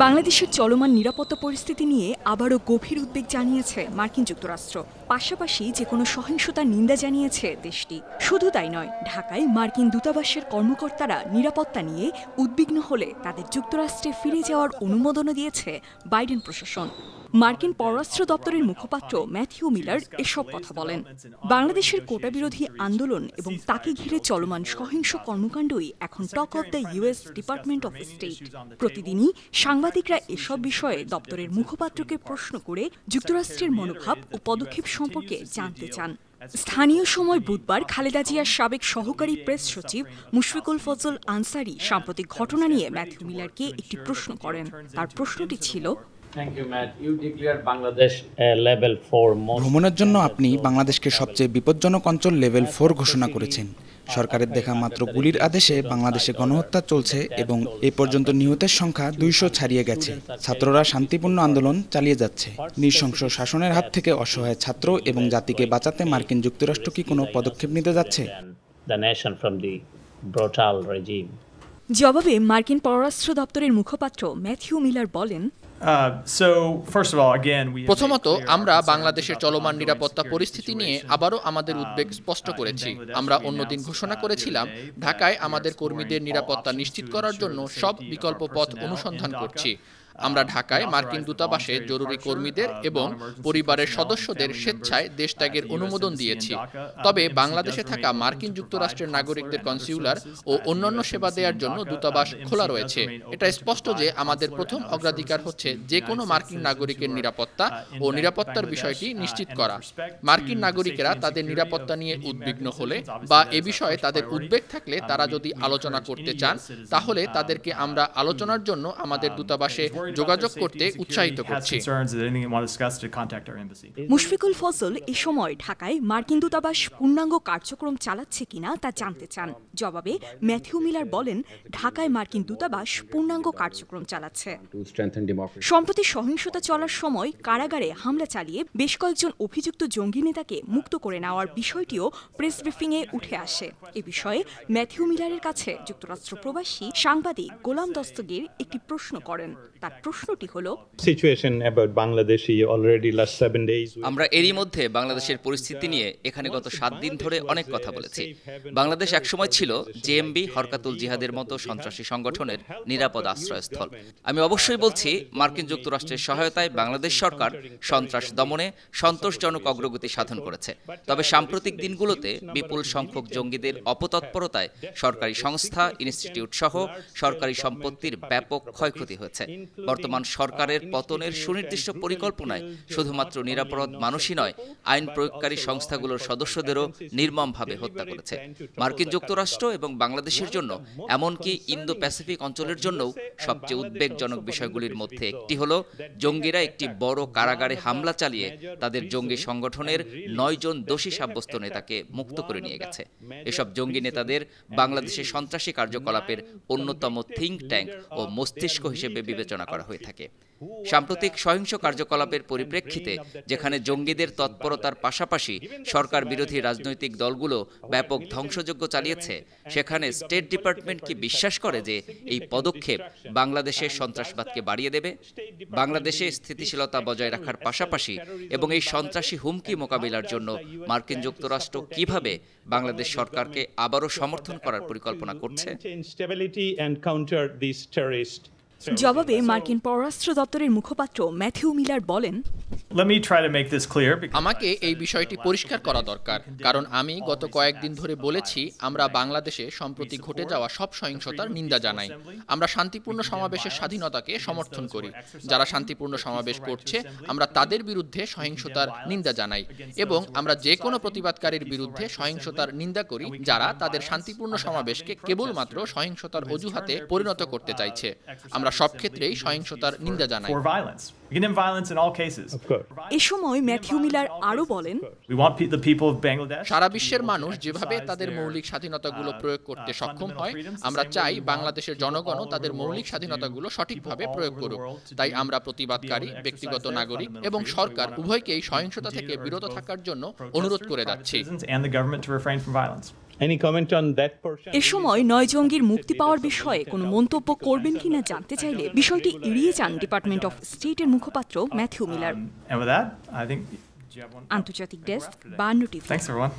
বাংলাদেশের চলমান নিরাপত্তা পরিস্থিতি নিয়ে আবারও গভীর উদ্বেগ জানিয়েছে মার্কিন যুক্তরাষ্ট্র। পাশাপাশি যে কোনো সহিংসতার নিন্দা জানিয়েছে দেশটি। শুধু তাই নয়, ঢাকায় মার্কিন দূতাবাসের কর্মকর্তারা নিরাপত্তা নিয়ে উদ্বিগ্ন হলে তাদের যুক্তরাষ্ট্রে ফিরে যাওয়ার অনুমোদনও দিয়েছে বাইডেন প্রশাসন। মার্কিন পররাষ্ট্র দপ্তরের মুখপাত্র ম্যাথিউ মিলার এসব কথা বলেন। বাংলাদেশের কোটা বিরোধী আন্দোলন এবং তাকে ঘিরে চলমান সহিংস কর্মকাণ্ডই এখন talk of the US department of state. প্রতিদিনই সাংবাদিকরা এসব বিষয়ে দপ্তরের মুখপাত্রকে প্রশ্ন করে যুক্তরাষ্ট্রের মনোভাব ও পদক্ষেপ সম্পর্কে জানতে চান। স্থানীয় সময় বুধবার খালেদা জিয়ার সাবেক সহকারী প্রেস সচিব মুশফিকুল ফজল আনসারি সাম্প্রতিক ঘটনা নিয়ে ম্যাথিউ মিলারকে একটি প্রশ্ন করেন। তার প্রশ্নটি ছিল, ভ্রমণের জন্য আপনি বাংলাদেশকে সবচেয়ে বিপজ্জনক অঞ্চল লেভেল 4 ঘোষণা করেছেন। সরকারের দেখা মাত্র গুলির আদেশে বাংলাদেশে গণহত্যা চলছে এবং এ পর্যন্ত নিহতের সংখ্যা 200 ছাড়িয়ে গেছে। ছাত্ররা শান্তিপূর্ণ আন্দোলন চালিয়ে যাচ্ছে। নৃশংস শাসনের হাত থেকে অসহায় ছাত্র এবং জাতিকে বাঁচাতে মার্কিন যুক্তরাষ্ট্র কি কোনো পদক্ষেপ নিতে যাচ্ছে? জবাবে মার্কিন পররাষ্ট্র দপ্তরের মুখপাত্র ম্যাথিউ মিলার বলেন, প্রথমত, আমরা বাংলাদেশের চলমান নিরাপত্তা পরিস্থিতি নিয়ে আবারও আমাদের উদ্বেগ স্পষ্ট করেছি। আমরা অন্যদিন ঘোষণা করেছিলাম, ঢাকায় আমাদের কর্মীদের নিরাপত্তা নিশ্চিত করার জন্য সব বিকল্প পথ অনুসন্ধান করছি। আমরা ঢাকায় মার্কিন দূতাবাসে জরুরি কর্মীদের এবং পরিবারের সদস্যদের স্বেচ্ছায় দেশ ত্যাগের অনুমোদন দিয়েছি। তবে বাংলাদেশে থাকা মার্কিন যুক্তরাষ্ট্রের নাগরিকদের কনসিউলার ও অন্যান্য সেবা দেওয়ার জন্য দূতাবাস খোলা রয়েছে। এটা স্পষ্ট যে আমাদের প্রথম অগ্রাধিকার হচ্ছে যে কোনো মার্কিন নাগরিকের নিরাপত্তা ও নিরাপত্তার বিষয়টি নিশ্চিত করা। মার্কিন নাগরিকেরা তাদের নিরাপত্তা নিয়ে উদ্বিগ্ন হলে বা এ বিষয়ে তাদের উদ্বেগ থাকলে তারা যদি আলোচনা করতে চান, তাহলে তাদেরকে আমরা আলোচনার জন্য আমাদের দূতাবাসে যোগাযোগ করতে উৎসাহিত করছি। মুশফিকুল ফজল এ সময় ঢাকায় মার্কিন দূতাবাস পূর্ণাঙ্গ কার্যক্রম চালাচ্ছে কিনা তা জানতে চান। জবাবে ম্যাথিউ মিলার বলেন, ঢাকায় মার্কিন দূতাবাস পূর্ণাঙ্গ কার্যক্রম চালাচ্ছে। সম্প্রতি সহিংসতা চলার সময় কারাগারে হামলা চালিয়ে বেশ কয়েকজন অভিযুক্ত জঙ্গি নেতাকে মুক্ত করে নেওয়ার বিষয়টিও প্রেস ব্রিফিংয়ে উঠে আসে। এ বিষয়ে ম্যাথিউ মিলারের কাছে যুক্তরাষ্ট্র প্রবাসী সাংবাদিক গোলাম দস্তগীর একটি প্রশ্ন করেন। তার প্রশ্নটি হলো, আমরা এরই মধ্যে বাংলাদেশের পরিস্থিতি নিয়ে এখানে গত 7 দিন ধরে অনেক কথা বলেছি। বাংলাদেশ একসময় ছিল জেএমবি, হরকাতুল জিহাদের মতো সন্ত্রাসী সংগঠনের নিরাপদ আশ্রয়স্থল। আমি অবশ্যই বলছি, মার্কিন যুক্তরাষ্ট্রের সহায়তায় বাংলাদেশ সরকার সন্ত্রাস দমনে সন্তোষজনক অগ্রগতি সাধন করেছে। তবে সাম্প্রতিক দিনগুলোতে বিপুল সংখ্যক জঙ্গিদের অপতৎপরতায় সরকারি সংস্থা, ইনস্টিটিউট সহ সরকারি সম্পত্তির ব্যাপক ক্ষয়ক্ষতি হয়েছে। বর্তমান সরকারের পতনের সুনির্দিষ্ট পরিকল্পনায় শুধুমাত্র নিরাপরাধ মানুষই নয়, আইন প্রয়োগকারী সংস্থাগুলোর সদস্যদেরও নির্মমভাবে হত্যা করেছে। মার্কিন যুক্তরাষ্ট্র এবং বাংলাদেশের জন্য, এমনকি ইন্দো প্যাসিফিক অঞ্চলের জন্যও সবচেয়ে উদ্বেগজনক বিষয়গুলির মধ্যে একটি হলো, জঙ্গিরা একটি বড় কারাগারে হামলা চালিয়ে তাদের জঙ্গি সংগঠনের 9 জন দোষী সাব্যস্ত নেতাকে মুক্ত করে নিয়ে গেছে। এসব জঙ্গি নেতাদের বাংলাদেশের সন্ত্রাসী কার্যকলাপের অন্যতম থিঙ্ক ট্যাঙ্ক ও মস্তিষ্ক হিসেবে বিবেচনা করা হয়ে থাকে। সাম্প্রতিক সহিংস কার্যকলাপের পরিপ্রেক্ষিতে, যেখানে জঙ্গিদের তৎপরতার পাশাপাশি সরকার বিরোধী রাজনৈতিক দলগুলো ব্যাপক ধ্বংসযজ্ঞ চালিয়েছে, সেখানে স্টেট ডিপার্টমেন্ট কি বিশ্বাস করে যে এই পদক্ষেপ বাংলাদেশের সন্ত্রাসবাদকে বাড়িয়ে দেবে? বাংলাদেশে স্থিতিশীলতা বজায় রাখার পাশাপাশি এবং এই সন্ত্রাসী হুমকি মোকাবিলার জন্য মার্কিন যুক্তরাষ্ট্র কিভাবে বাংলাদেশ সরকারকে আবারও সমর্থন করার পরিকল্পনা করছে? জবাবে মার্কিন পররাষ্ট্র দপ্তরের মুখপাত্র ম্যাথিউ মিলার বলেন, আমাকে এই বিষয়টি পরিষ্কার করা দরকার, কারণ আমি গত কয়েকদিন ধরে বলেছি, আমরা বাংলাদেশে সম্প্রতি ঘটে যাওয়া সব সহিংসতার নিন্দা জানাই। আমরা শান্তিপূর্ণ সমাবেশের স্বাধীনতাকে সমর্থন করি। যারা শান্তিপূর্ণ সমাবেশ করছে, আমরা তাদের বিরুদ্ধে সহিংসতার নিন্দা জানাই এবং আমরা যে কোনো প্রতিবাদকারীর বিরুদ্ধে সহিংসতার নিন্দা করি যারা তাদের শান্তিপূর্ণ সমাবেশকে কেবলমাত্র সহিংসতার অজুহাতে পরিণত করতে চাইছে। আমরা সব ক্ষেত্রেই সহিংসতার নিন্দা জানাই। এ সময় ম্যাথিউ মিলার আরও বলেন, সারা বিশ্বের মানুষ যেভাবে তাদের মৌলিক স্বাধীনতাগুলো প্রয়োগ করতে সক্ষম হয়, আমরা চাই বাংলাদেশের জনগণও তাদের মৌলিক স্বাধীনতাগুলো সঠিকভাবে প্রয়োগ করুক। তাই আমরা প্রতিবাদকারী, ব্যক্তিগত নাগরিক এবং সরকার উভয়কেই সহিংসতা থেকে বিরত থাকার জন্য অনুরোধ করে যাচ্ছি। Any comment on that portion? এ সময় 9 জঙ্গির মুক্তি পাওয়ার বিষয়ে কোনো মন্তব্য করবেন কিনা জানতে চাইলে বিষয়টি এড়িয়ে যান ডিপার্টমেন্ট অফ স্টেটের মুখপাত্র Matthew Miller. And with that, I think আন্তর্জাতিক ডেস্ক 52 টিভি। thanks everyone.